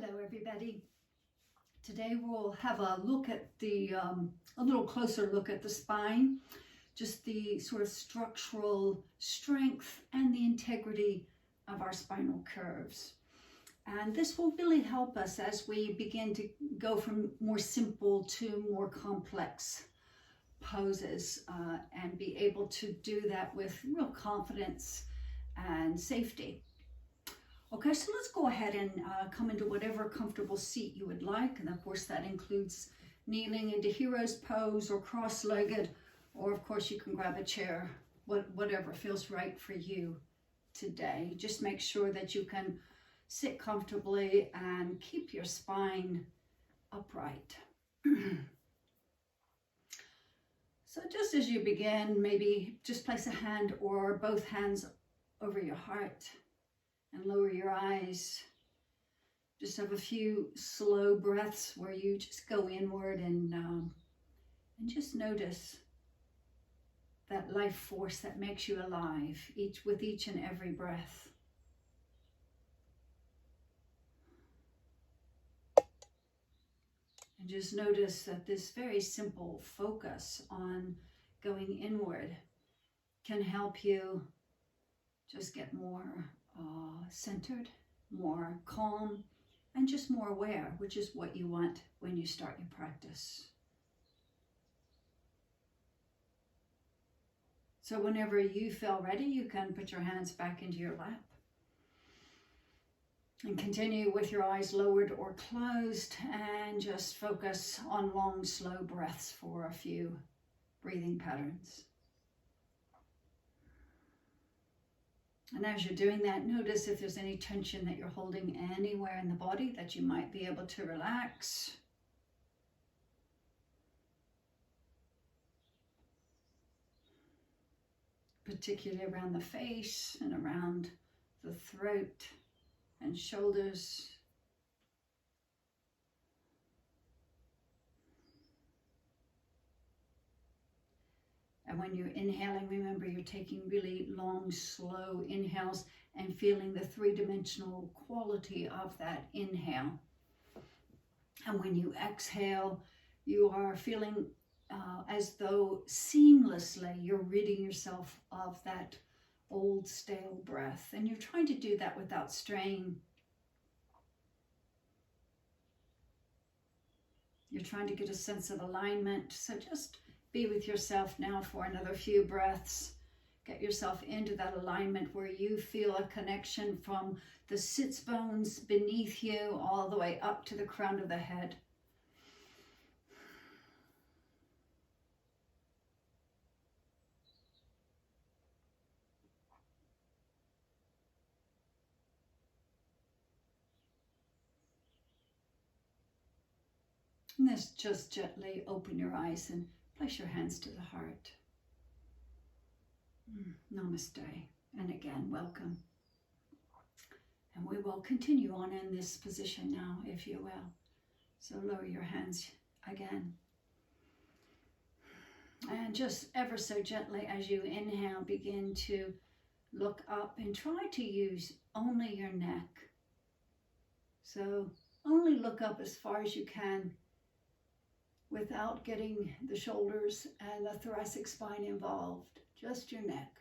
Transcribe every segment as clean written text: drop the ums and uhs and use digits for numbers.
Hello everybody. Today we'll have a look at a little closer look at the spine, just the sort of structural strength and the integrity of our spinal curves. And this will really help us as we begin to go from more simple to more complex poses and be able to do that with real confidence and safety. Okay, so let's go ahead and come into whatever comfortable seat you would like. And of course that includes kneeling into hero's pose or cross-legged, or of course you can grab a chair, whatever feels right for you today. Just make sure that you can sit comfortably and keep your spine upright. So just as you begin, maybe just place a hand or both hands over your heart and lower your eyes. Just have a few slow breaths where you just go inward and just notice that life force that makes you alive with each and every breath. And just notice that this very simple focus on going inward can help you just get more centered, more calm, and just more aware, which is what you want when you start your practice. So whenever you feel ready, you can put your hands back into your lap and continue with your eyes lowered or closed and just focus on long, slow breaths for a few breathing patterns. And as you're doing that, notice if there's any tension that you're holding anywhere in the body that you might be able to relax. Particularly around the face and around the throat and shoulders. And when you're inhaling, remember you're taking really long, slow inhales and feeling the three-dimensional quality of that inhale. And when you exhale, you are feeling as though seamlessly you're ridding yourself of that old, stale breath. And you're trying to do that without strain. You're trying to get a sense of alignment. So just be with yourself now for another few breaths. Get yourself into that alignment where you feel a connection from the sits bones beneath you all the way up to the crown of the head. And just gently open your eyes and place your hands to the heart. Namaste. And again, welcome. And we will continue on in this position now, if you will. So lower your hands again. And just ever so gently as you inhale, begin to look up and try to use only your neck. So only look up as far as you can without getting the shoulders and the thoracic spine involved, just your neck.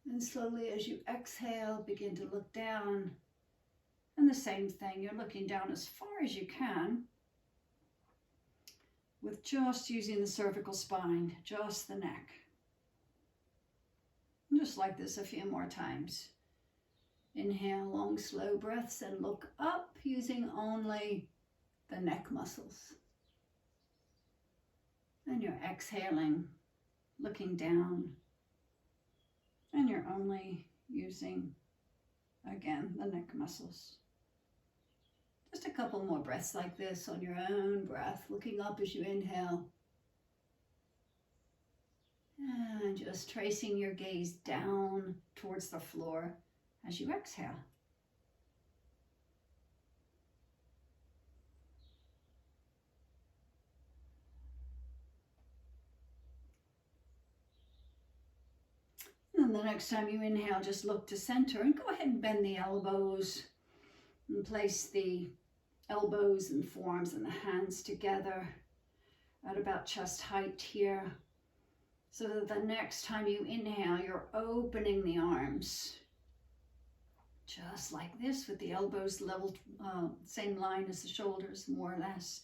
And slowly as you exhale, begin to look down. And the same thing, you're looking down as far as you can with just using the cervical spine, just the neck. And just like this a few more times. Inhale, long, slow breaths and look up using only the neck muscles. And you're exhaling, looking down, and you're only using, again, the neck muscles. Just a couple more breaths like this on your own breath, looking up as you inhale. And just tracing your gaze down towards the floor as you exhale. And the next time you inhale, just look to center and go ahead and bend the elbows And place the elbows and forearms and the hands together at about chest height here, so that the next time you inhale, you're opening the arms. Just like this, with the elbows level, same line as the shoulders, more or less.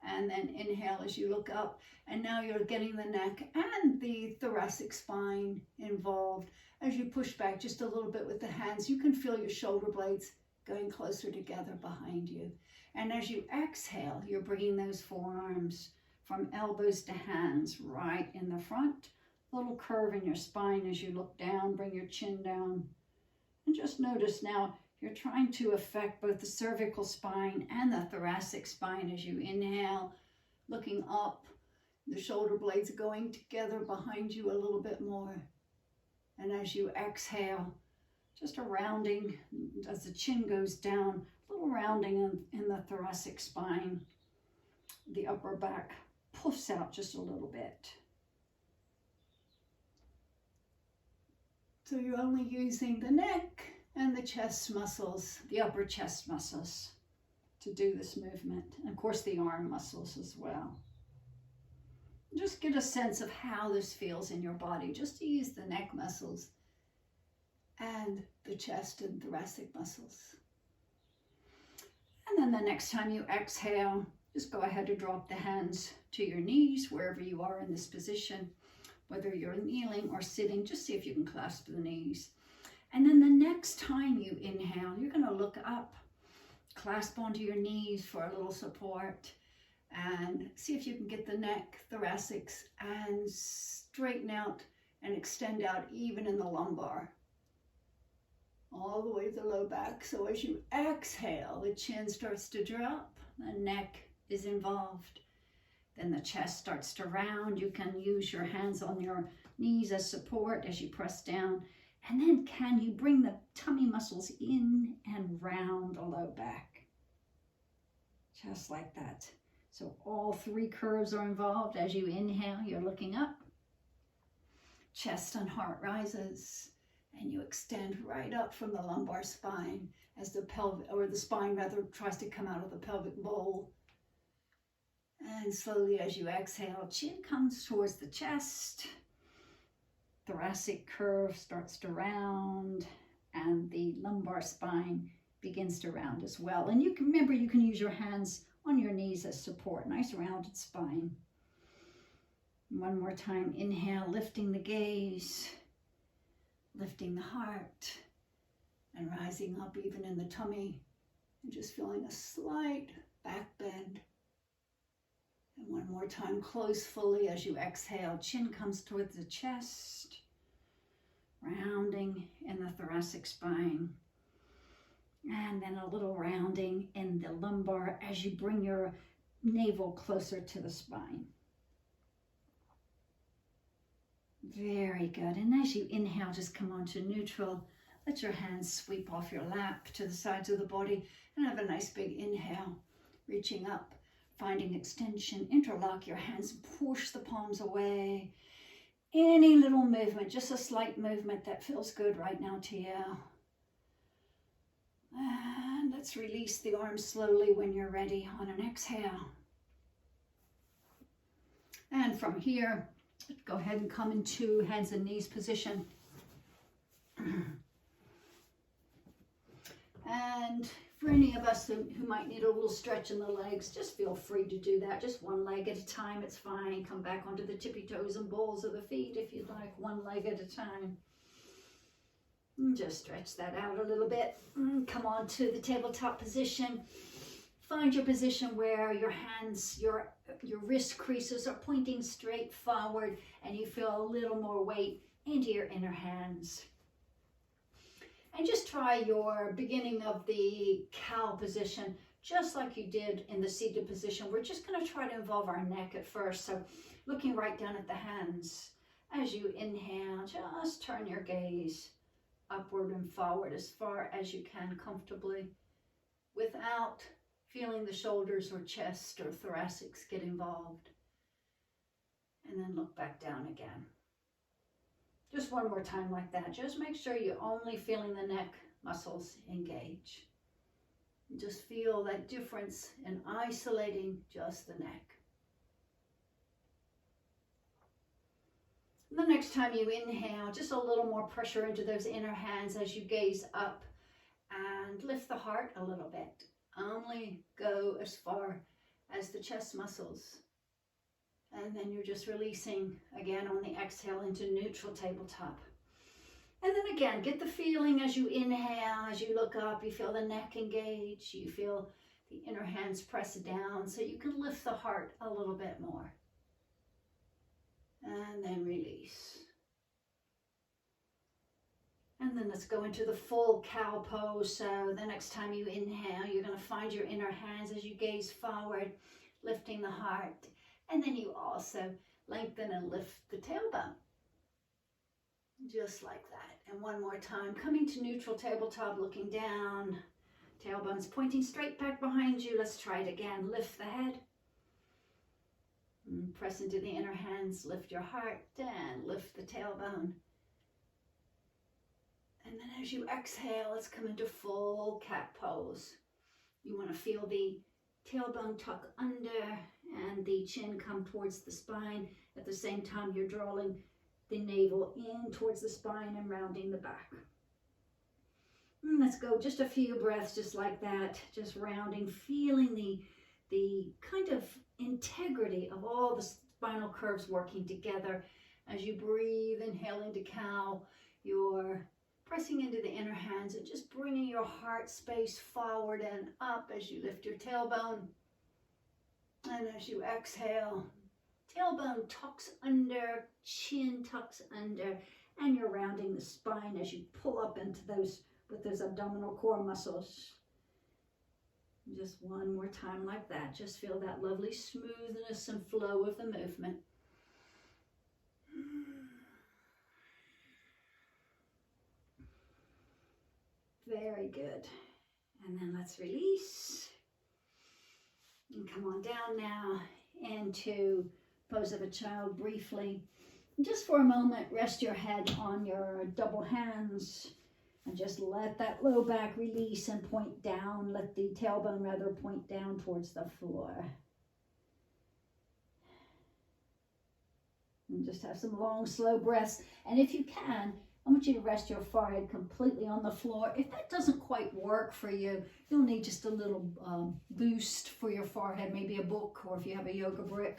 And then inhale as you look up, and now you're getting the neck and the thoracic spine involved. As you push back just a little bit with the hands, you can feel your shoulder blades going closer together behind you. And as you exhale, you're bringing those forearms from elbows to hands right in the front. Little curve in your spine as you look down, bring your chin down. And just notice now, you're trying to affect both the cervical spine and the thoracic spine as you inhale, looking up, the shoulder blades going together behind you a little bit more. And as you exhale, just a rounding as the chin goes down, a little rounding in the thoracic spine. The upper back puffs out just a little bit. So you're only using the neck and the chest muscles, the upper chest muscles, to do this movement. And of course the arm muscles as well. Just get a sense of how this feels in your body, just to use the neck muscles and the chest and thoracic muscles. And then the next time you exhale, just go ahead and drop the hands to your knees, wherever you are in this position. Whether you're kneeling or sitting, just see if you can clasp the knees. And then the next time you inhale, you're going to look up, clasp onto your knees for a little support, and see if you can get the neck, thoracics, and straighten out and extend out even in the lumbar, all the way to the low back. So as you exhale, the chin starts to drop, the neck is involved. Then the chest starts to round. You can use your hands on your knees as support as you press down. And then can you bring the tummy muscles in and round the low back? Just like that. So all three curves are involved. As you inhale, you're looking up. Chest and heart rises. And you extend right up from the lumbar spine as the pelvic, or the spine rather, tries to come out of the pelvic bowl. And slowly as you exhale, chin comes towards the chest. Thoracic curve starts to round, and the lumbar spine begins to round as well. And you can remember, you can use your hands on your knees as support. Nice rounded spine. One more time, inhale, lifting the gaze, lifting the heart, and rising up even in the tummy, and just feeling a slight back bend. And one more time, close fully as you exhale. Chin comes towards the chest, rounding in the thoracic spine. And then a little rounding in the lumbar as you bring your navel closer to the spine. Very good. And as you inhale, just come on to neutral. Let your hands sweep off your lap to the sides of the body, and have a nice big inhale, reaching up. Finding extension, interlock your hands, push the palms away. Any little movement, just a slight movement that feels good right now to you. And let's release the arms slowly when you're ready on an exhale. And from here, go ahead and come into hands and knees position. And for any of us who might need a little stretch in the legs, just feel free to do that. Just one leg at a time, it's fine. Come back onto the tippy toes and balls of the feet if you'd like, one leg at a time. And just stretch that out a little bit. Come on to the tabletop position. Find your position where your hands, your wrist creases are pointing straight forward, and you feel a little more weight into your inner hands. And just try your beginning of the cow position, just like you did in the seated position. We're just going to try to involve our neck at first. So looking right down at the hands. As you inhale, just turn your gaze upward and forward as far as you can comfortably, without feeling the shoulders or chest or thoracics get involved. And then look back down again. Just one more time like that. Just make sure you're only feeling the neck muscles engage. Just feel that difference in isolating just the neck. The next time you inhale, just a little more pressure into those inner hands as you gaze up, and lift the heart a little bit. Only go as far as the chest muscles. And then you're just releasing again on the exhale into neutral tabletop. And then again, get the feeling as you inhale, as you look up, you feel the neck engage, you feel the inner hands press down so you can lift the heart a little bit more. And then release. And then let's go into the full cow pose. So the next time you inhale, you're going to find your inner hands as you gaze forward, lifting the heart. And then you also lengthen and lift the tailbone. Just like that. And one more time, coming to neutral tabletop, looking down. Tailbone's pointing straight back behind you. Let's try it again. Lift the head. And press into the inner hands, lift your heart, and lift the tailbone. And then as you exhale, let's come into full cat pose. You want to feel the tailbone tuck under and the chin come towards the spine. At the same time, you're drawing the navel in towards the spine and rounding the back. And let's go just a few breaths just like that, just rounding, feeling the kind of integrity of all the spinal curves working together. As you breathe, inhale into cow, you're pressing into the inner hands and just bringing your heart space forward and up as you lift your tailbone. And as you exhale, tailbone tucks under, chin tucks under, and you're rounding the spine as you pull up into those with those abdominal core muscles. Just one more time like that. Just feel that lovely smoothness and flow of the movement. Very good. And then let's release. And come on down now into pose of a child briefly. Just for a moment, rest your head on your double hands. And just let that low back release and point down. Let the tailbone rather point down towards the floor. And just have some long, slow breaths. And if you can, I want you to rest your forehead completely on the floor. If that doesn't quite work for you, you'll need just a little boost for your forehead, maybe a book, or if you have a yoga brick.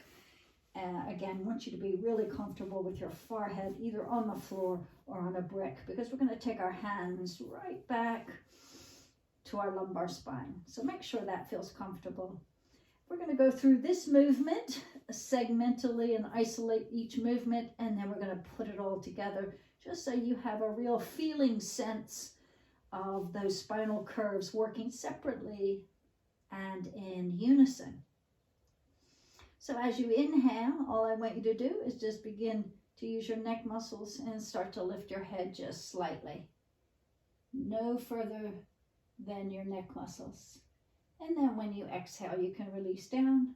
Again, I want you to be really comfortable with your forehead, either on the floor or on a brick, because we're going to take our hands right back to our lumbar spine. So make sure that feels comfortable. We're going to go through this movement segmentally and isolate each movement, and then we're going to put it all together just so you have a real feeling sense of those spinal curves working separately and in unison. So as you inhale, all I want you to do is just begin to use your neck muscles and start to lift your head just slightly. No further than your neck muscles. And then when you exhale, you can release down.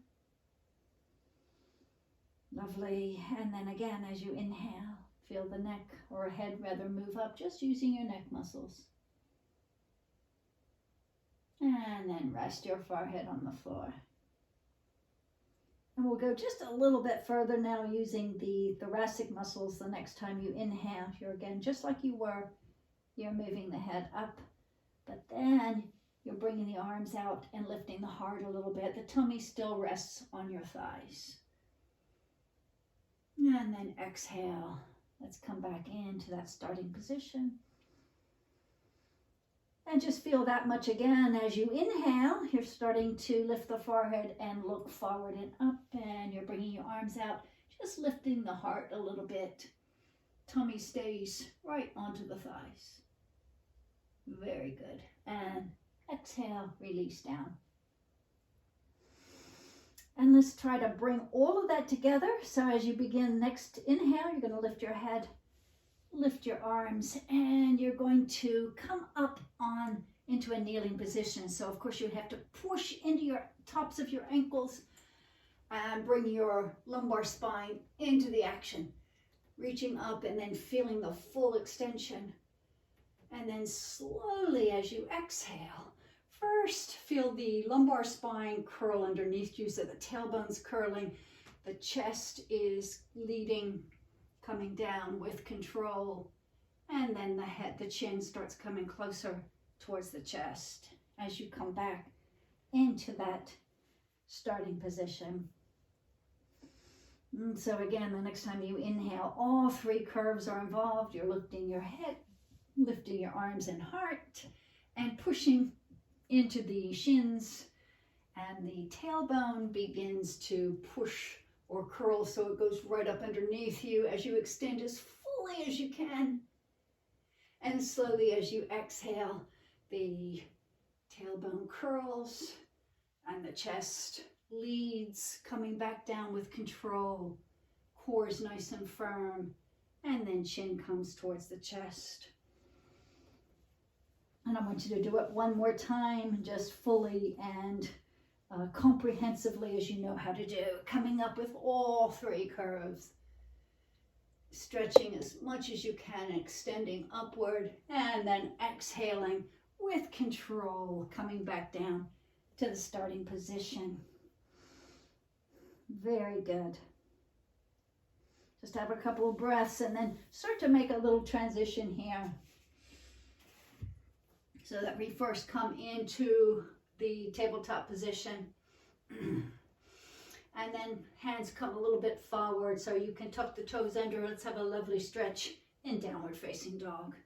Lovely. And then again, as you inhale, feel the neck or head rather move up, just using your neck muscles. And then rest your forehead on the floor. And we'll go just a little bit further now using the thoracic muscles. The next time you inhale, you're again, just like you were, you're moving the head up, but then you're bringing the arms out and lifting the heart a little bit. The tummy still rests on your thighs. And then exhale. Let's come back into that starting position. And just feel that much again. As you inhale, you're starting to lift the forehead and look forward and up, and you're bringing your arms out, just lifting the heart a little bit. Tummy stays right onto the thighs. Very good. And exhale, release down. And let's try to bring all of that together. So as you begin next inhale, you're going to lift your head, lift your arms, and you're going to come up on into a kneeling position. So of course you have to push into your tops of your ankles and bring your lumbar spine into the action, reaching up and then feeling the full extension. And then slowly as you exhale, First, feel the lumbar spine curl underneath you, so the tailbone's curling, the chest is leading, coming down with control, and then the head, the chin starts coming closer towards the chest as you come back into that starting position. And so again, the next time you inhale, all three curves are involved. You're lifting your head, lifting your arms and heart, and pushing into the shins, and the tailbone begins to push or curl, so it goes right up underneath you as you extend as fully as you can. And slowly as you exhale, the tailbone curls and the chest leads, coming back down with control. Core is nice and firm, and then chin comes towards the chest. And I want you to do it one more time, just fully and comprehensively as you know how to do, coming up with all three curves, stretching as much as you can, extending upward, and then exhaling with control, coming back down to the starting position. Very good. Just have a couple of breaths and then start to make a little transition here, so that we first come into the tabletop position, and then hands come a little bit forward so you can tuck the toes under. Let's have a lovely stretch in downward facing dog.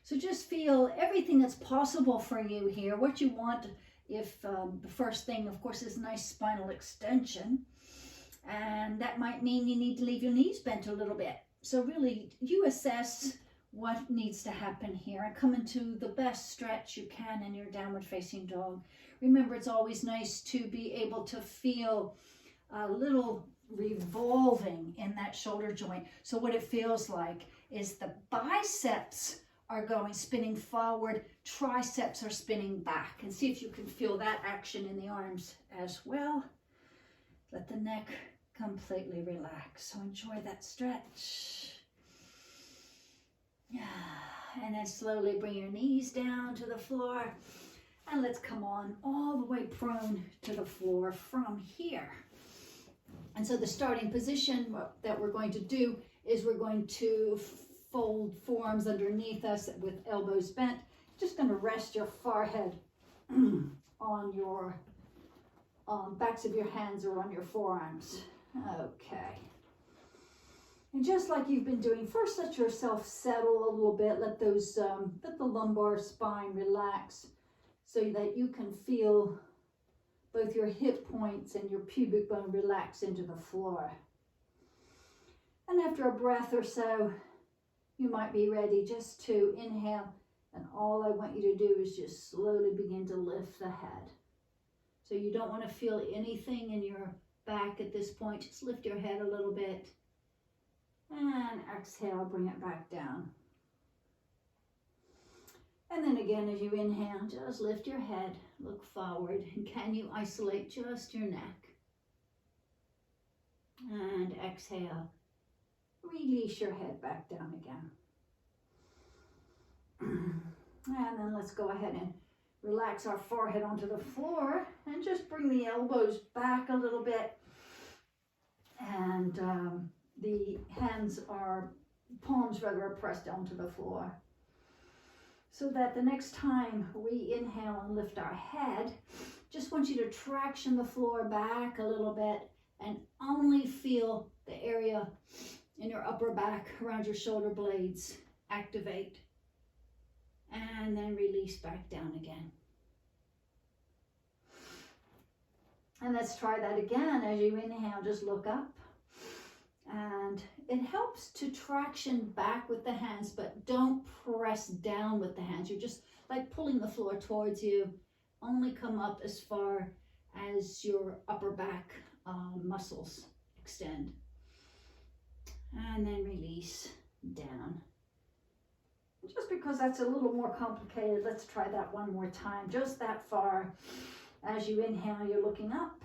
So just feel everything that's possible for you here, what you want. If the first thing, of course, is nice spinal extension, and that might mean you need to leave your knees bent a little bit. So really, you assess what needs to happen here and come into the best stretch you can in your downward facing dog. Remember, it's always nice to be able to feel a little revolving in that shoulder joint. So what it feels like is the biceps are spinning forward, triceps are spinning back. And see if you can feel that action in the arms as well. Let the neck completely relax. So enjoy that stretch. And then slowly bring your knees down to the floor. And let's come on all the way prone to the floor from here. And so the starting position that we're going to do is we're going to fold forearms underneath us with elbows bent. Just going to rest your forehead on your backs of your hands or on your forearms. Okay. And just like you've been doing, first let yourself settle a little bit. Let the lumbar spine relax so that you can feel both your hip points and your pubic bone relax into the floor. And after a breath or so, you might be ready just to inhale. And all I want you to do is just slowly begin to lift the head. So you don't want to feel anything in your back at this point. Just lift your head a little bit. And exhale, bring it back down. And then again, as you inhale, just lift your head, look forward. And can you isolate just your neck? And exhale, release your head back down again. And then let's go ahead and relax our forehead onto the floor and just bring the elbows back a little bit. And the palms are pressed onto the floor. So that the next time we inhale and lift our head, just want you to traction the floor back a little bit and only feel the area in your upper back around your shoulder blades activate. And then release back down again. And let's try that again. As you inhale, just look up. And it helps to traction back with the hands, but don't press down with the hands. You're just like pulling the floor towards you. Only come up as far as your upper back muscles extend. And then release down. Just because that's a little more complicated, let's try that one more time. Just that far. As you inhale, you're looking up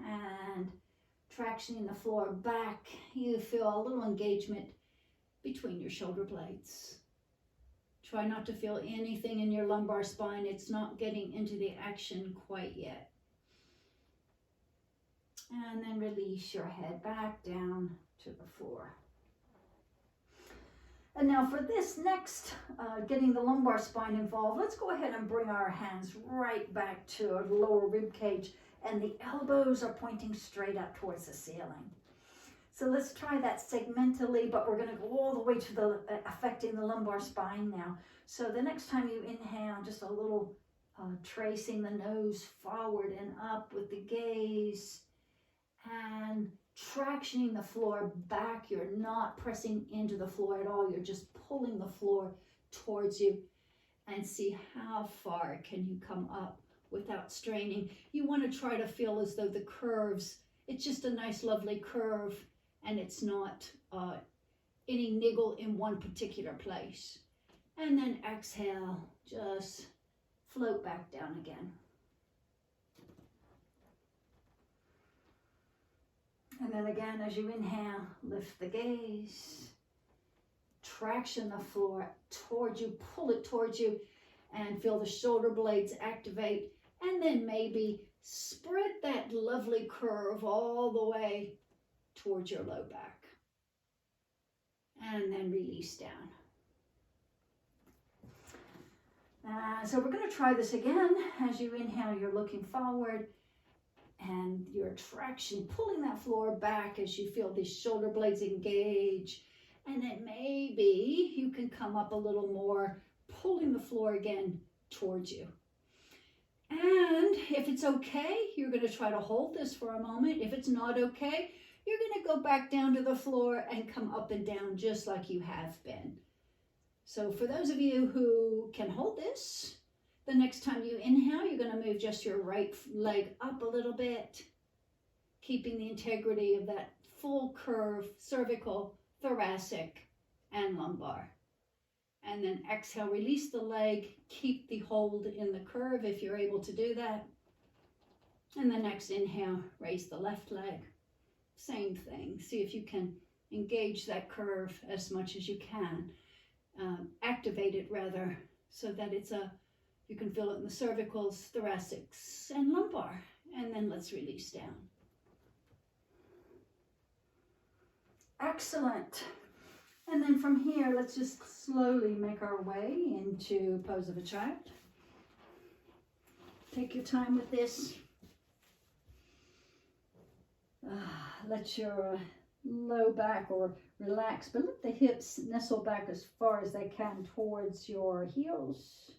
and tractioning the floor back. You feel a little engagement between your shoulder blades. Try not to feel anything in your lumbar spine. It's not getting into the action quite yet. And then release your head back down to the floor. And now for this next, getting the lumbar spine involved, let's go ahead and bring our hands right back to our lower rib cage, and the elbows are pointing straight up towards the ceiling. So let's try that segmentally, but we're going to go all the way to the affecting the lumbar spine now. So the next time you inhale, just a little tracing the nose forward and up with the gaze, and tractioning the floor back. You're not pressing into the floor at all. You're just pulling the floor towards you, and see how far can you come up without straining. You want to try to feel as though the curves, it's just a nice lovely curve, and it's not any niggle in one particular place. And then exhale, just float back down again. And then again, as you inhale, lift the gaze, traction the floor towards you, pull it towards you, and feel the shoulder blades activate. And then maybe spread that lovely curve all the way towards your low back. And then release down. So we're going to try this again. As you inhale, you're looking forward, and your traction, pulling that floor back as you feel these shoulder blades engage. And then maybe you can come up a little more, pulling the floor again towards you. And if it's okay, you're going to try to hold this for a moment. If it's not okay, you're going to go back down to the floor and come up and down just like you have been. So for those of you who can hold this, the next time you inhale, you're going to move just your right leg up a little bit, keeping the integrity of that full curve, cervical, thoracic, and lumbar. And then exhale, release the leg, keep the hold in the curve if you're able to do that. And the next inhale, raise the left leg. Same thing. See if you can engage that curve as much as you can. Activate it rather, so that you can feel it in the cervicals, thoracics, and lumbar. And then let's release down. Excellent. And then from here, let's just slowly make our way into pose of a child. Take your time with this. Let your low back or relax, but let the hips nestle back as far as they can towards your heels.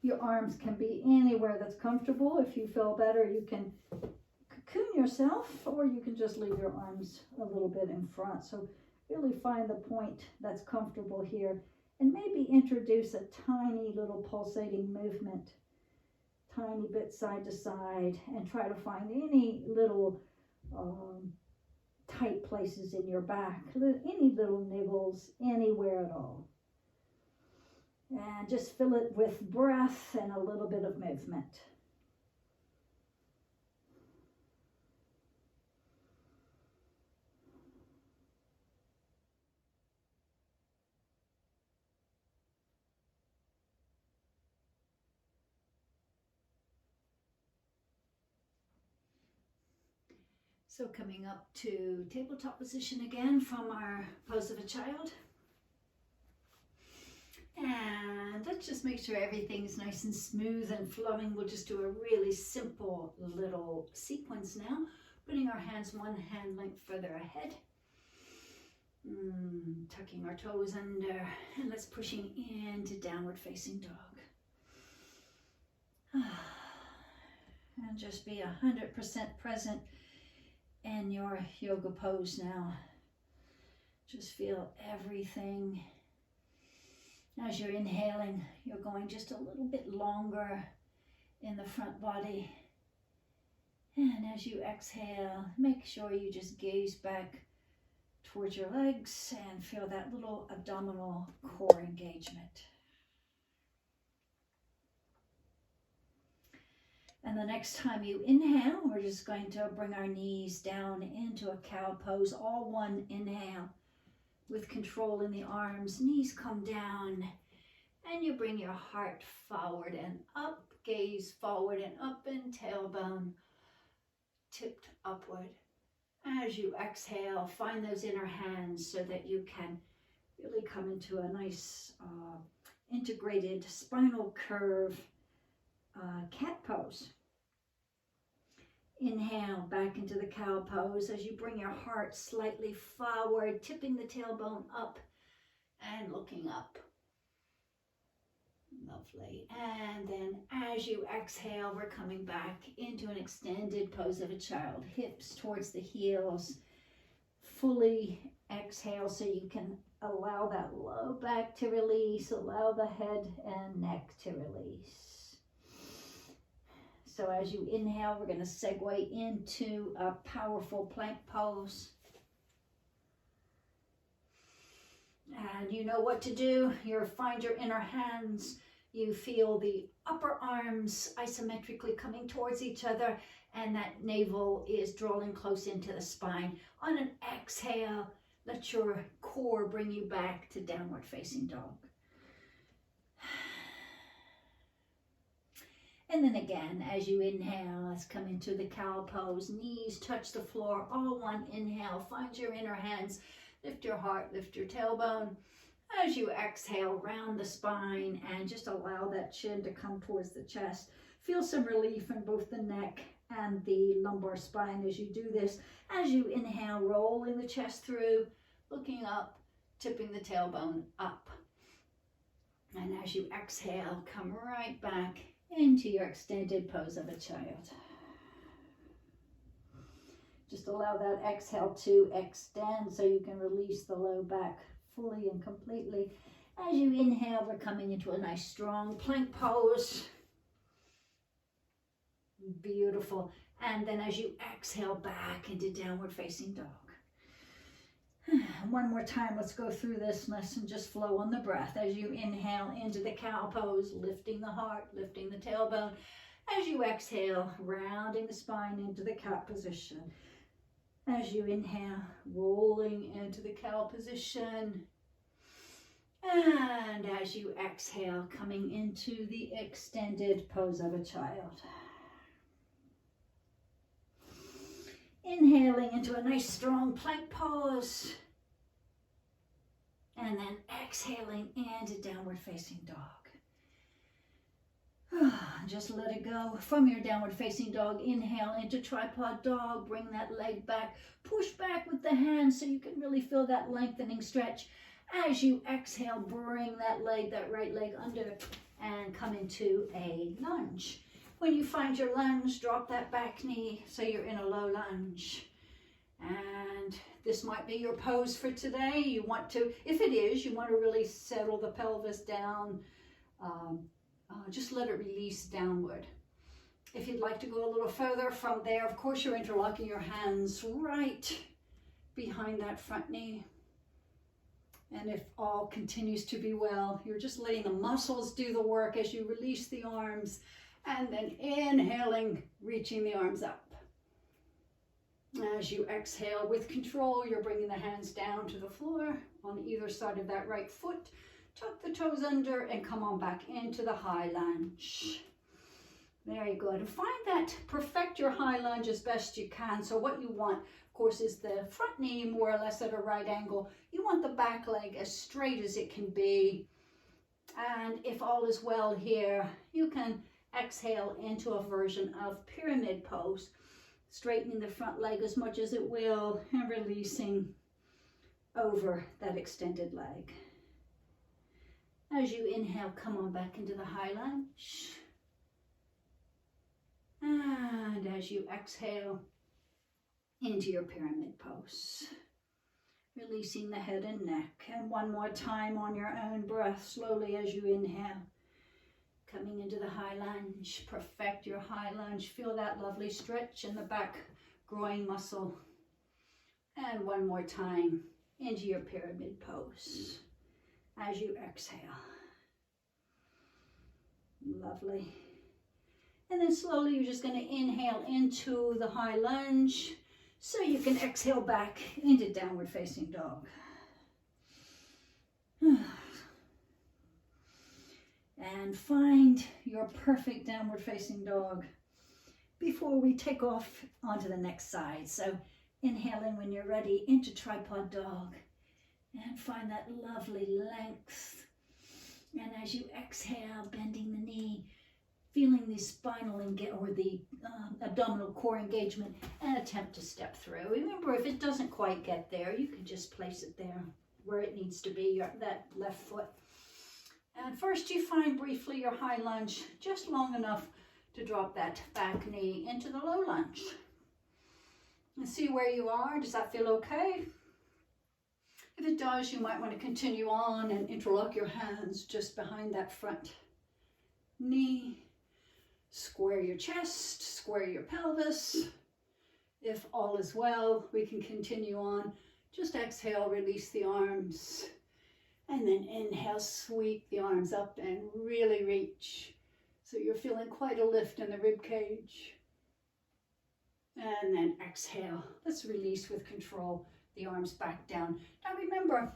Your arms can be anywhere that's comfortable. If you feel better, you can cocoon yourself, or you can just leave your arms a little bit in front. So really find the point that's comfortable here, and maybe introduce a tiny little pulsating movement, tiny bit side to side, and try to find any little tight places in your back, any little niggles anywhere at all. And just fill it with breath and a little bit of movement. So coming up to tabletop position again from our pose of a child. And let's just make sure everything's nice and smooth and flowing. We'll just do a really simple little sequence now. Putting our hands one hand length further ahead. Tucking our toes under. And let's pushing into downward facing dog. And just be 100% present in your yoga pose now. Just feel everything. As you're inhaling, you're going just a little bit longer in the front body. And as you exhale, make sure you just gaze back towards your legs and feel that little abdominal core engagement. And the next time you inhale, we're just going to bring our knees down into a cow pose, all one inhale. with control in the arms. Knees come down, and you bring your heart forward and up, gaze forward and up, and tailbone tipped upward. As you exhale, find those inner hands so that you can really come into a nice integrated spinal curve cat pose. Inhale back into the cow pose as you bring your heart slightly forward, tipping the tailbone up and looking up. Lovely. And then as you exhale, we're coming back into an extended pose of a child. Hips towards the heels. Fully exhale so you can allow that low back to release. Allow the head and neck to release. So as you inhale, we're going to segue into a powerful plank pose. And you know what to do. You find your inner hands. You feel the upper arms isometrically coming towards each other, and that navel is drawing close into the spine. On an exhale, let your core bring you back to downward facing dog. And then again, as you inhale, let's come into the cow pose. Knees touch the floor, all one inhale. Find your inner hands. Lift your heart, lift your tailbone. As you exhale, round the spine and just allow that chin to come towards the chest. Feel some relief in both the neck and the lumbar spine as you do this. As you inhale, rolling the chest through, looking up, tipping the tailbone up. And as you exhale, come right back into your extended pose of a child. Just allow that exhale to extend so you can release the low back fully and completely. As you inhale, we're coming into a nice strong plank pose. Beautiful. And then as you exhale, back into downward facing dog. One more time, let's go through this and just flow on the breath. As you inhale into the cow pose, lifting the heart, lifting the tailbone. As you exhale, rounding the spine into the cat position. As you inhale, rolling into the cow position. And as you exhale, coming into the extended pose of a child. Inhaling into a nice strong plank pose. And then exhaling into downward facing dog. Just let it go. From your downward facing dog, inhale into tripod dog. Bring that leg back. Push back with the hands so you can really feel that lengthening stretch. As you exhale, bring that leg, that right leg under and come into a lunge. When you find your lunge, drop that back knee so you're in a low lunge. And this might be your pose for today. You want to, if it is, you want to really settle the pelvis down. Just let it release downward. If you'd like to go a little further from there, of course, you're interlocking your hands right behind that front knee. And if all continues to be well, you're just letting the muscles do the work as you release the arms, and then inhaling, reaching the arms up. As you exhale with control, you're bringing the hands down to the floor on either side of that right foot. Tuck the toes under and come on back into the high lunge. Very good. And find that, perfect your high lunge as best you can. So what you want, of course, is the front knee more or less at a right angle. You want the back leg as straight as it can be. And if all is well here, you can exhale into a version of pyramid pose, straightening the front leg as much as it will and releasing over that extended leg. As you inhale, come on back into the high lunge. And as you exhale, into your pyramid pose. Releasing the head and neck. And one more time on your own breath, slowly as you inhale. Coming into the high lunge. Perfect your high lunge. Feel that lovely stretch in the back groin muscle. And one more time into your pyramid pose as you exhale. Lovely. And then slowly you're just going to inhale into the high lunge so you can exhale back into downward facing dog. And find your perfect downward facing dog before we take off onto the next side. So inhaling when you're ready into tripod dog, and find that lovely length. And as you exhale, bending the knee, feeling the spinal or the abdominal core engagement, and attempt to step through. Remember, if it doesn't quite get there, you can just place it there where it needs to be, that left foot. And first you find briefly your high lunge, just long enough to drop that back knee into the low lunge. And see where you are. Does that feel okay? If it does, you might want to continue on and interlock your hands just behind that front knee. Square your chest, square your pelvis. If all is well, we can continue on. Just exhale, release the arms. And then inhale, sweep the arms up and really reach. So you're feeling quite a lift in the rib cage. And then exhale. Let's release with control the arms back down. Now remember,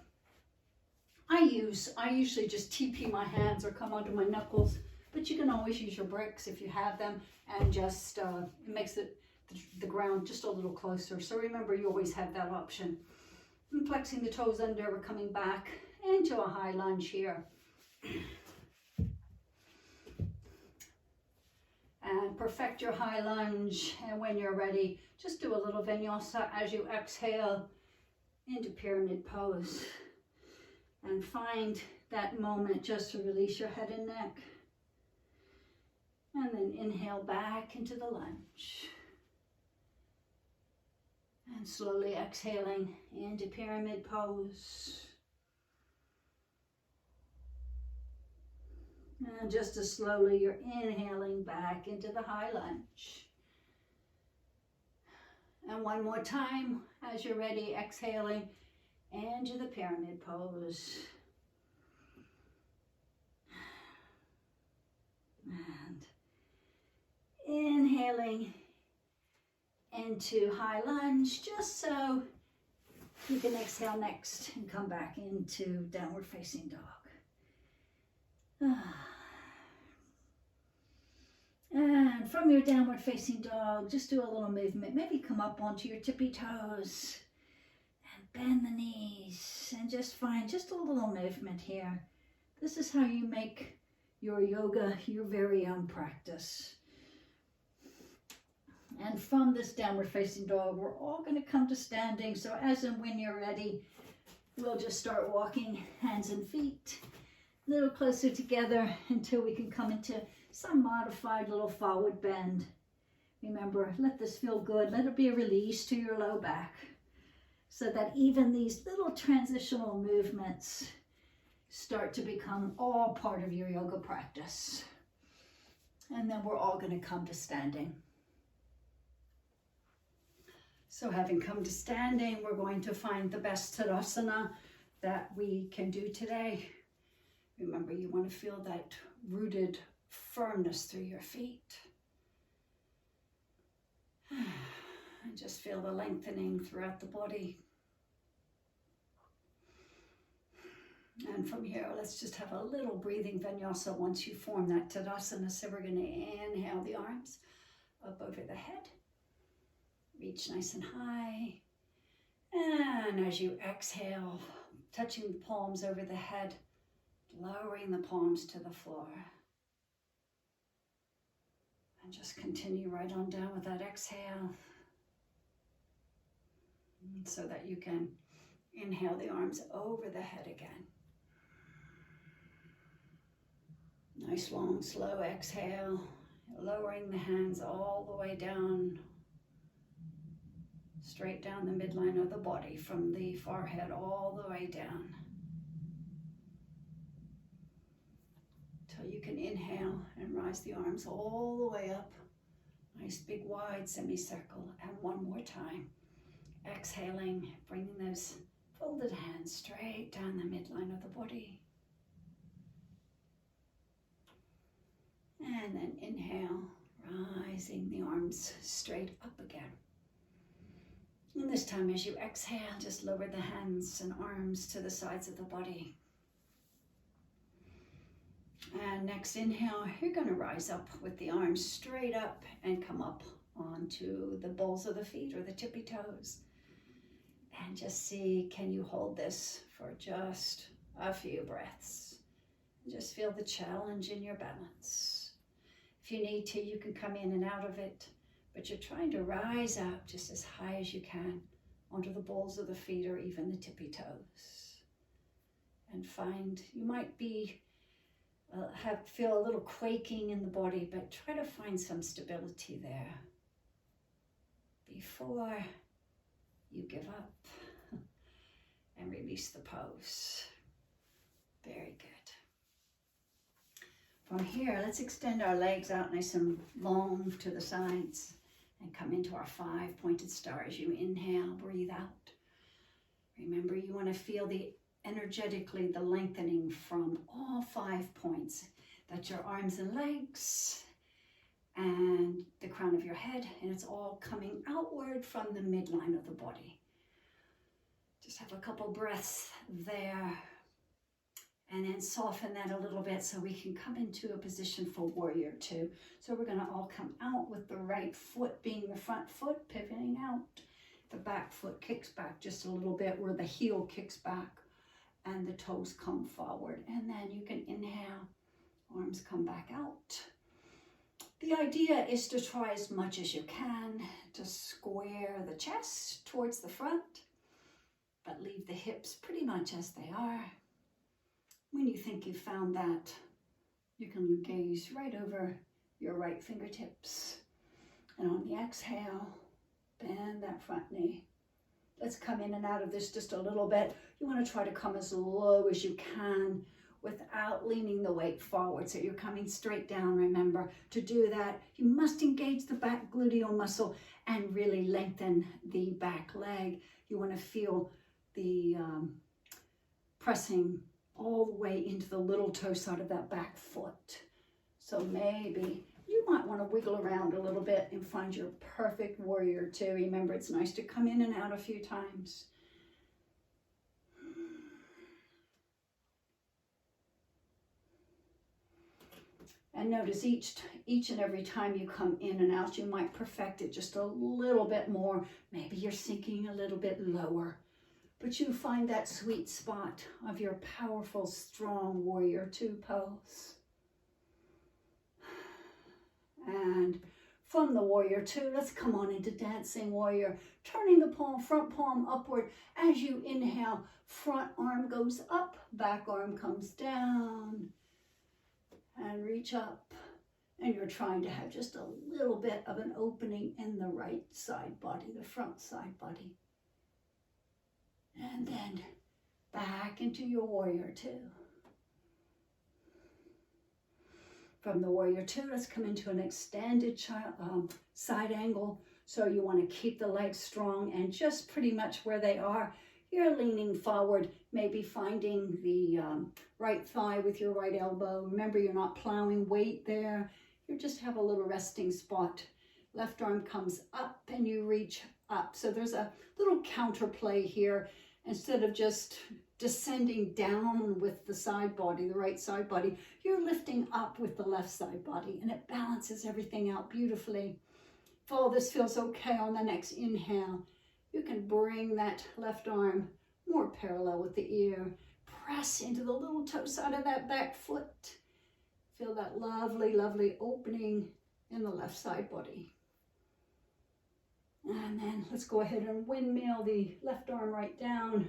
I usually just TP my hands or come onto my knuckles, but you can always use your bricks if you have them, and just it makes the ground just a little closer. So remember, you always have that option. And flexing the toes under, we're coming back into a high lunge here. And perfect your high lunge, and when you're ready, just do a little vinyasa as you exhale into pyramid pose. And find that moment just to release your head and neck. And then inhale back into the lunge. And slowly exhaling into pyramid pose. And just as slowly you're inhaling back into the high lunge. And one more time as you're ready, exhaling into the pyramid pose. And inhaling into high lunge, just so you can exhale next and come back into downward facing dog. And from your downward facing dog, just do a little movement. Maybe come up onto your tippy toes and bend the knees, and just find just a little movement here. This is how you make your yoga your very own practice. And from this downward facing dog, we're all going to come to standing. So as and when you're ready, we'll just start walking hands and feet a little closer together until we can come into some modified little forward bend. Remember, let this feel good. Let it be a release to your low back, so that even these little transitional movements start to become all part of your yoga practice. And then we're all going to come to standing. So having come to standing, we're going to find the best Tadasana that we can do today. Remember, you want to feel that rooted firmness through your feet. And just feel the lengthening throughout the body. And from here, let's just have a little breathing vinyasa once you form that Tadasana. So we're going to inhale the arms up over the head. Reach nice and high. And as you exhale, touching the palms over the head, lowering the palms to the floor. And just continue right on down with that exhale, so that you can inhale the arms over the head again. Nice long slow exhale, lowering the hands all the way down, straight down the midline of the body, from the forehead all the way down. Till you can inhale and rise the arms all the way up. Nice big wide semicircle. And one more time. Exhaling, bringing those folded hands straight down the midline of the body. And then inhale, rising the arms straight up again. And this time as you exhale, just lower the hands and arms to the sides of the body. And next inhale, you're going to rise up with the arms straight up and come up onto the balls of the feet or the tippy toes. And just see, can you hold this for just a few breaths? Just feel the challenge in your balance. If you need to, you can come in and out of it, but you're trying to rise up just as high as you can onto the balls of the feet or even the tippy toes. And find, you might be feel a little quaking in the body, but try to find some stability there before you give up and release the pose. Very good. From here, let's extend our legs out nice and long to the sides and come into our 5 pointed star. As you inhale, breathe out. Remember, you want to feel energetically the lengthening from all 5 points. That's your arms and legs and the crown of your head, and it's all coming outward from the midline of the body. Just have a couple breaths there, and then soften that a little bit so we can come into a position for warrior two. So we're going to all come out with the right foot being the front foot, pivoting out. The back foot kicks back just a little bit where the heel kicks back and the toes come forward. And then you can inhale, arms come back out. The idea is to try as much as you can to square the chest towards the front, but leave the hips pretty much as they are. When you think you've found that, you can gaze right over your right fingertips. And on the exhale, bend that front knee. Let's come in and out of this just a little bit. You want to try to come as low as you can without leaning the weight forward. So you're coming straight down. Remember, to do that, you must engage the back gluteal muscle and really lengthen the back leg. You want to feel the pressing all the way into the little toe side of that back foot. So maybe you might want to wiggle around a little bit and find your perfect warrior two. Remember, it's nice to come in and out a few times. And notice each and every time you come in and out, you might perfect it just a little bit more. Maybe you're sinking a little bit lower. But you find that sweet spot of your powerful, strong warrior two pose. And from the warrior two, let's come on into dancing warrior. Turning the front palm upward. As you inhale, front arm goes up, back arm comes down. And reach up. And you're trying to have just a little bit of an opening in the right side body, the front side body. And then back into your warrior two. From the warrior two, let's come into an extended side angle. So you want to keep the legs strong and just pretty much where they are. You're leaning forward, maybe finding the right thigh with your right elbow. Remember, you're not plowing weight there. You just have a little resting spot. Left arm comes up and you reach up. So there's a little counterplay here. Instead of just descending down with the side body, the right side body, you're lifting up with the left side body, and it balances everything out beautifully. If all this feels okay on the next inhale, you can bring that left arm more parallel with the ear. Press into the little toe side of that back foot. Feel that lovely, lovely opening in the left side body. And then let's go ahead and windmill the left arm right down.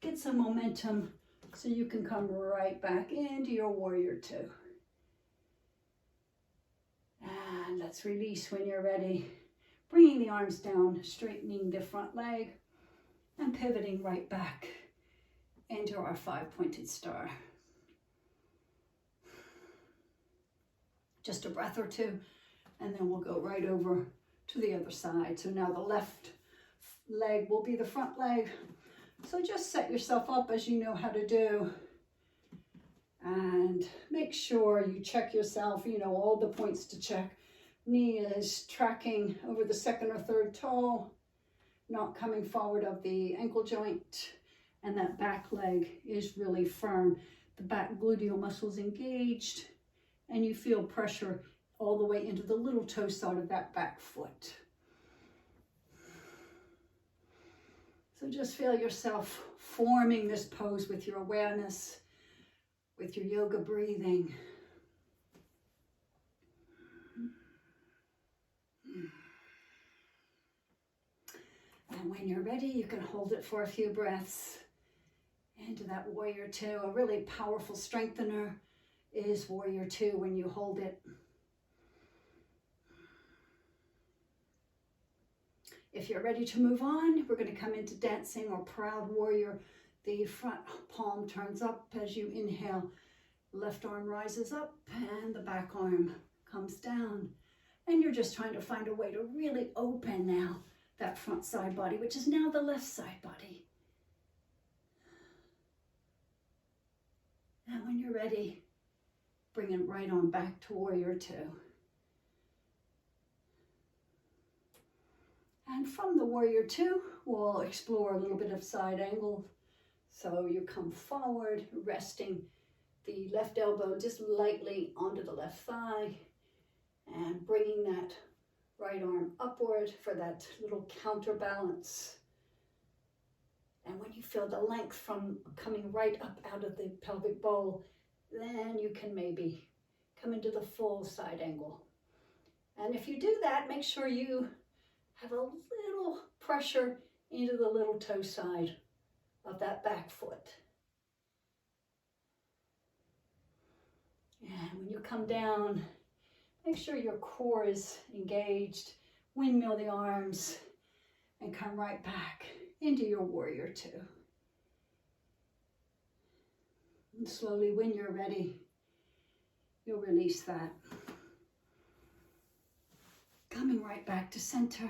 Get some momentum so you can come right back into your warrior two. And let's release when you're ready. Bringing the arms down, straightening the front leg, and pivoting right back into our 5-pointed star. Just a breath or two, and then we'll go right over to the other side. So now the left leg will be the front leg. So just set yourself up as you know how to do. And make sure you check yourself, you know, all the points to check. Knee is tracking over the second or third toe, not coming forward of the ankle joint, and that back leg is really firm. The back gluteal muscles engaged, and you feel pressure all the way into the little toe side of that back foot. So just feel yourself forming this pose with your awareness, with your yoga breathing. And when you're ready, you can hold it for a few breaths into that Warrior Two. A really powerful strengthener is Warrior Two when you hold it. If you're ready to move on, we're going to come into dancing or proud warrior. The front palm turns up as you inhale. Left arm rises up and the back arm comes down. And you're just trying to find a way to really open now that front side body, which is now the left side body. And when you're ready, bring it right on back to Warrior Two. And from the Warrior Two, we'll explore a little bit of side angle. So you come forward, resting the left elbow just lightly onto the left thigh and bringing that right arm upward for that little counterbalance. And when you feel the length from coming right up out of the pelvic bowl, then you can maybe come into the full side angle. And if you do that, make sure you have a little pressure into the little toe side of that back foot. And when you come down, make sure your core is engaged. Windmill the arms and come right back into your Warrior Two. And slowly, when you're ready, you'll release that. Coming right back to center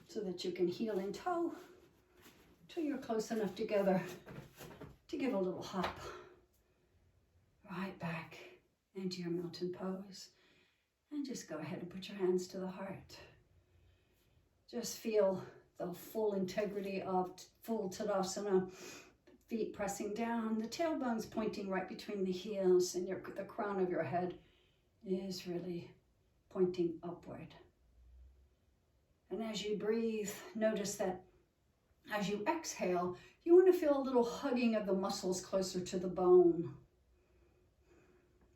so that you can heel and toe till you're close enough together to give a little hop. Right back into your mountain pose. And just go ahead and put your hands to the heart. Just feel the full integrity of full Tadasana. Feet pressing down, the tailbone's pointing right between the heels, and the crown of your head is really pointing upward. And as you breathe, notice that as you exhale, you want to feel a little hugging of the muscles closer to the bone.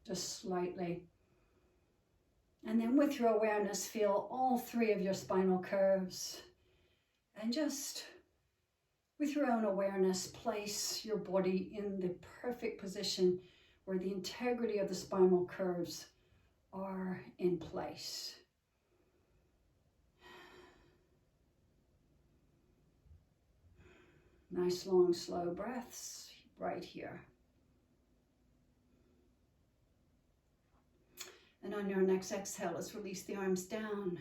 Just slightly. And then with your awareness, feel all three of your spinal curves. And just with your own awareness, place your body in the perfect position where the integrity of the spinal curves are in place. Nice long slow breaths right here. And on your next exhale, let's release the arms down.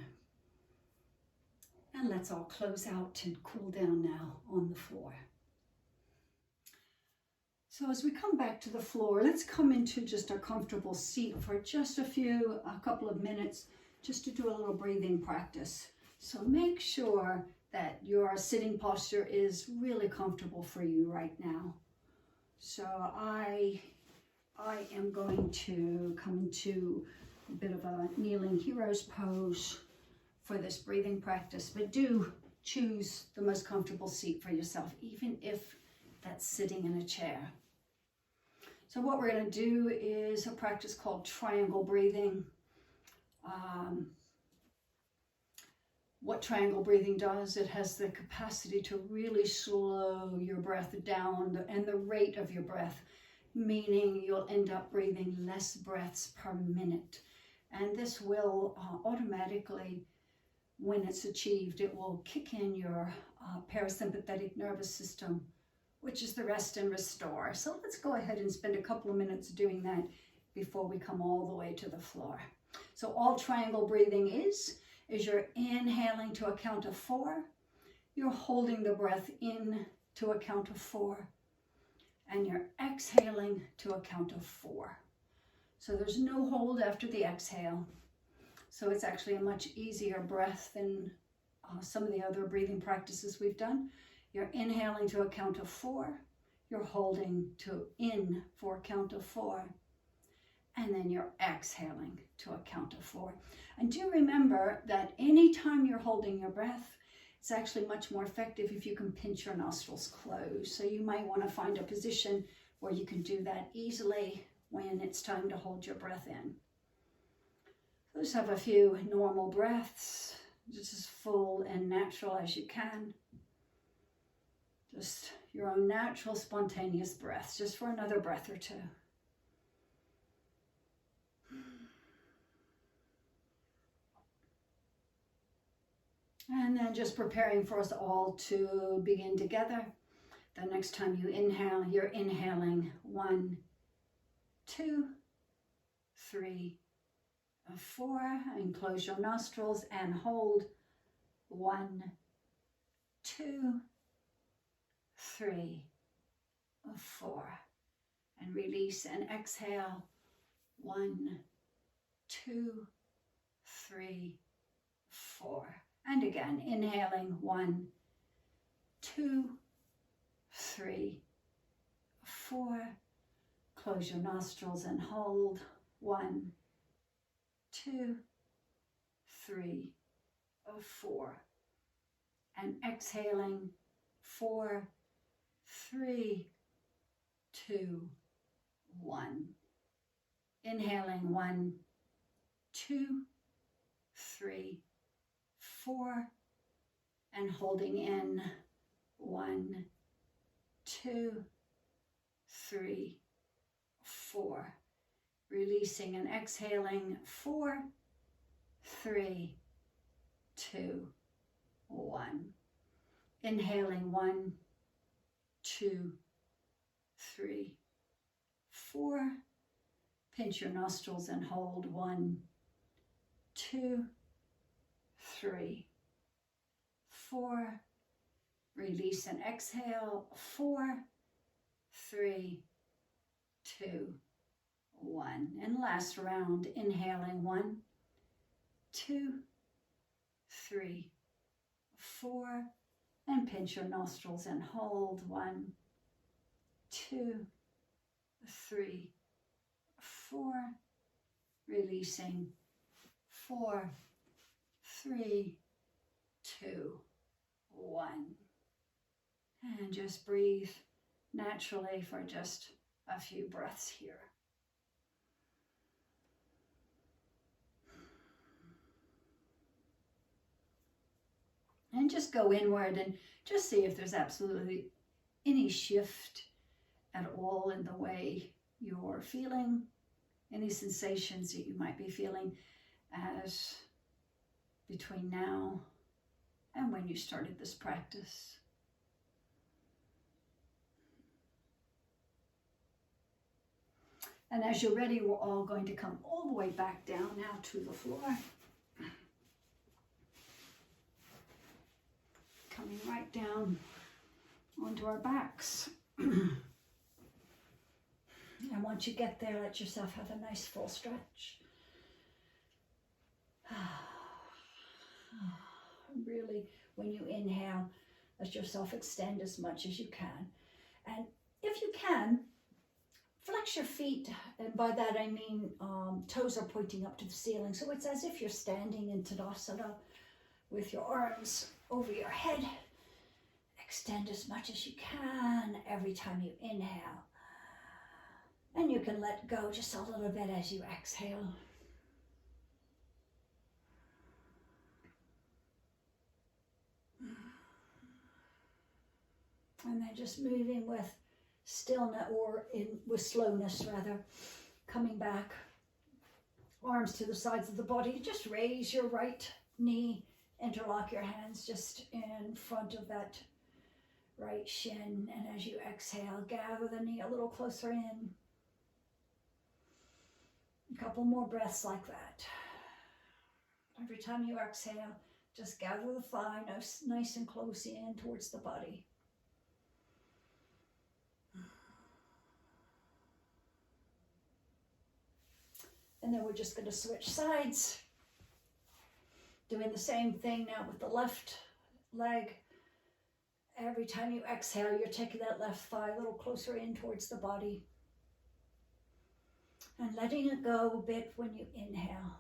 And let's all close out and cool down now on the floor. So as we come back to the floor, let's come into just a comfortable seat for just a couple of minutes, just to do a little breathing practice. So make sure that your sitting posture is really comfortable for you right now. So I am going to come into a bit of a kneeling hero's pose for this breathing practice, but do choose the most comfortable seat for yourself, even if that's sitting in a chair. So what we're going to do is a practice called triangle breathing. What triangle breathing does, it has the capacity to really slow your breath down and the rate of your breath, meaning you'll end up breathing less breaths per minute. And this will automatically, when it's achieved, it will kick in your parasympathetic nervous system, which is the rest and restore. So let's go ahead and spend a couple of minutes doing that before we come all the way to the floor. So all triangle breathing is you're inhaling to a count of 4, you're holding the breath in to a count of 4, and you're exhaling to a count of 4. So there's no hold after the exhale. So it's actually a much easier breath than some of the other breathing practices we've done. You're inhaling to a count of 4, you're holding in for a count of 4, and then you're exhaling to a count of 4. And do remember that anytime you're holding your breath, it's actually much more effective if you can pinch your nostrils closed. So you might want to find a position where you can do that easily when it's time to hold your breath in. So just have a few normal breaths, just as full and natural as you can. Just your own natural, spontaneous breaths, just for another breath or two. And then just preparing for us all to begin together. The next time you inhale, you're inhaling 1, 2, 3, 4, and close your nostrils and hold 1, 2, 3, 4, and release and exhale 1, 2, 3, 4. And again, inhaling 1, 2, 3, 4. Close your nostrils and hold 1, 2, 3, 4. And exhaling 4, 3, 2, 1. Inhaling 1, 2, 3, 4, and holding in 1, 2, 3, 4. Releasing and exhaling 4, 3, 2, 1. Inhaling 1, 2, 3, 4. Pinch your nostrils and hold 1, 2, 3, 4. Release and exhale 4, 3, 2, 1. And last round, inhaling 1, 2, 3, 4. And pinch your nostrils and hold 1, 2, 3, 4. Releasing 4, 3, 2, 1. And just breathe naturally for just a few breaths here. And just go inward and just see if there's absolutely any shift at all in the way you're feeling, any sensations that you might be feeling as between now and when you started this practice. And as you're ready, we're all going to come all the way back down now to the floor. Coming right down onto our backs. And once you get there, let yourself have a nice full stretch. Really, when you inhale, let yourself extend as much as you can. And if you can, flex your feet, and by that I mean toes are pointing up to the ceiling. So it's as if you're standing in Tadasana with your arms over your head. Extend as much as you can every time you inhale. And you can let go just a little bit as you exhale. And then just moving with stillness, or with slowness rather, coming back, arms to the sides of the body. Just raise your right knee, interlock your hands just in front of that right shin, and as you exhale, gather the knee a little closer in. A couple more breaths like that. Every time you exhale, just gather the thigh nice and close in towards the body. And then we're just going to switch sides. Doing the same thing now with the left leg. Every time you exhale, you're taking that left thigh a little closer in towards the body. And letting it go a bit when you inhale.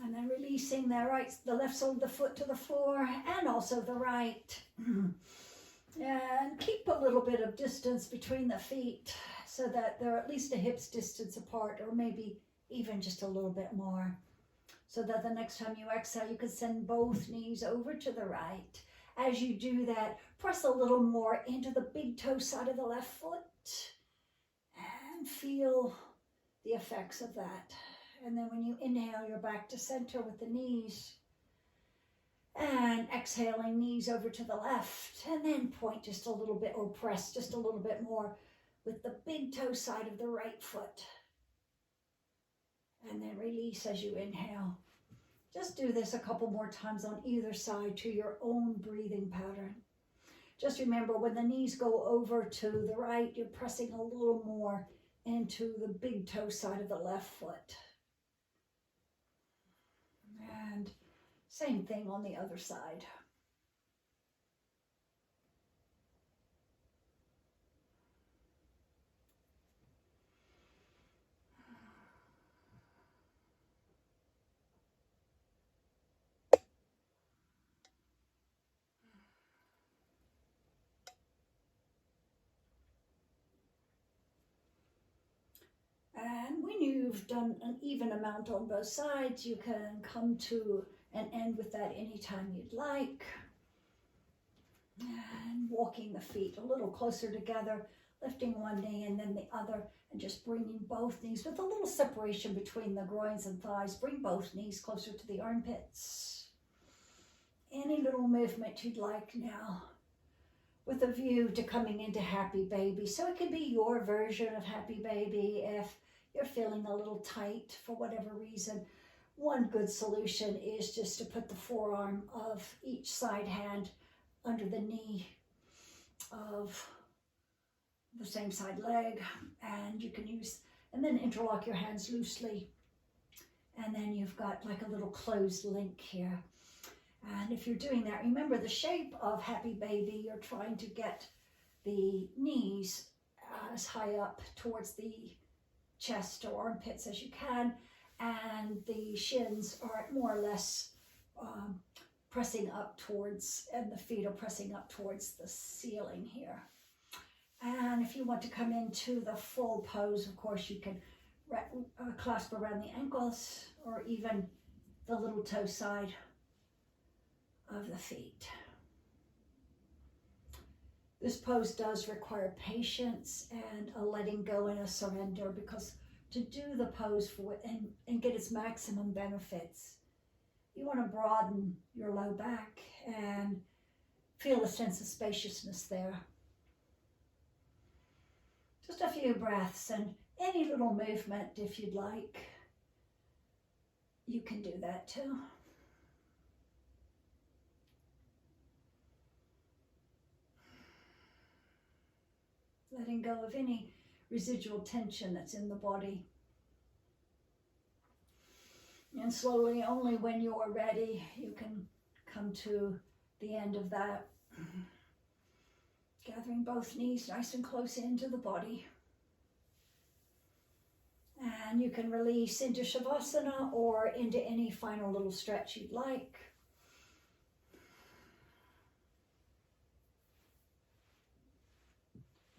And then releasing the left sole of the foot to the floor, and also the right. And keep a little bit of distance between the feet so that they're at least a hip's distance apart, or maybe even just a little bit more. So that the next time you exhale, you can send both knees over to the right. As you do that, press a little more into the big toe side of the left foot and feel the effects of that. And then when you inhale, you're back to center with the knees. And exhaling, knees over to the left. And then point just a little bit, or press just a little bit more with the big toe side of the right foot. And then release as you inhale. Just do this a couple more times on either side to your own breathing pattern. Just remember, when the knees go over to the right, you're pressing a little more into the big toe side of the left foot. And same thing on the other side. And when you've done an even amount on both sides, you can come to an end with that anytime you'd like. And walking the feet a little closer together, lifting one knee and then the other, and just bringing both knees with a little separation between the groins and thighs. Bring both knees closer to the armpits. Any little movement you'd like now, with a view to coming into Happy Baby. So it could be your version of Happy Baby if you're feeling a little tight for whatever reason. One good solution is just to put the forearm of each side hand under the knee of the same side leg, and you can use, and then interlock your hands loosely, and then you've got like a little closed link here. And if you're doing that, remember the shape of Happy Baby, you're trying to get the knees as high up towards the chest or armpits as you can, and the shins are more or less pressing up towards, and the feet are pressing up towards the ceiling here. And if you want to come into the full pose, of course, you can clasp around the ankles, or even the little toe side of the feet. This pose does require patience and a letting go and a surrender, because to do the pose for and get its maximum benefits, you want to broaden your low back and feel a sense of spaciousness there. Just a few breaths, and any little movement, if you'd like, you can do that too. Letting go of any residual tension that's in the body. And slowly, only when you're ready, you can come to the end of that. Gathering both knees nice and close into the body. And you can release into Shavasana or into any final little stretch you'd like.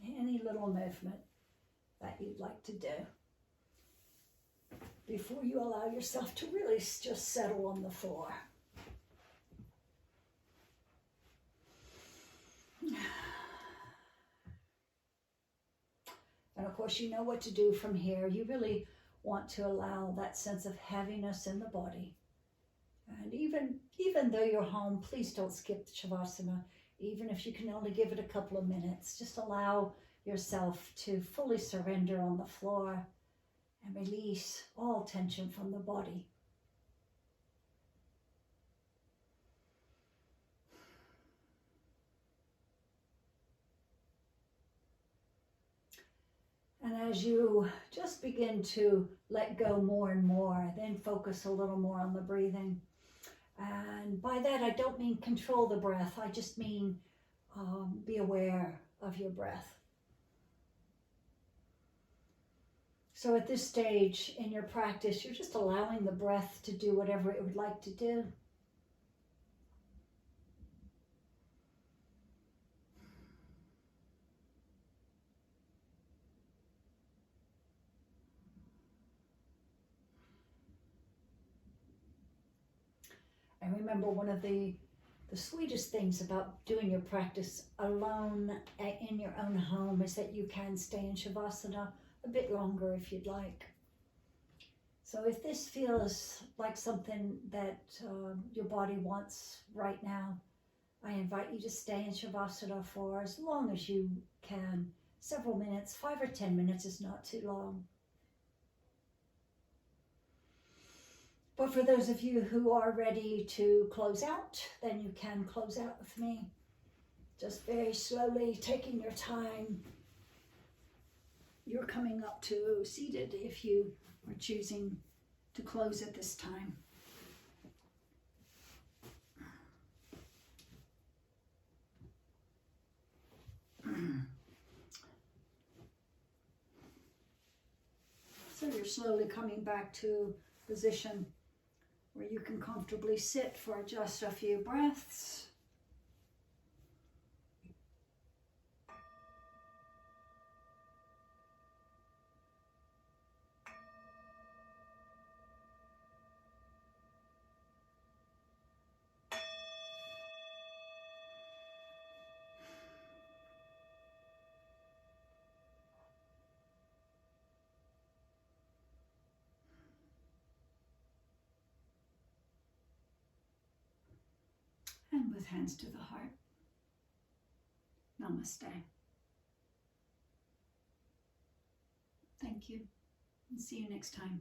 Any little movement that you'd like to do before you allow yourself to really just settle on the floor. And of course, you know what to do from here. You really want to allow that sense of heaviness in the body. And even though you're home, please don't skip Shavasana. Even if you can only give it a couple of minutes, just allow yourself to fully surrender on the floor and release all tension from the body. And as you just begin to let go more and more, then focus a little more on the breathing. And by that, I don't mean control the breath. I just mean be aware of your breath. So at this stage in your practice, you're just allowing the breath to do whatever it would like to do. And remember, one of the sweetest things about doing your practice alone in your own home is that you can stay in Shavasana a bit longer if you'd like. So if this feels like something that your body wants right now, I invite you to stay in Shavasana for as long as you can. Several minutes, 5 or 10 minutes is not too long. But for those of you who are ready to close out, then you can close out with me. Just very slowly, taking your time. You're coming up to seated if you are choosing to close at this time. So you're slowly coming back to position where you can comfortably sit for just a few breaths. And with hands to the heart. Namaste. Thank you, and see you next time.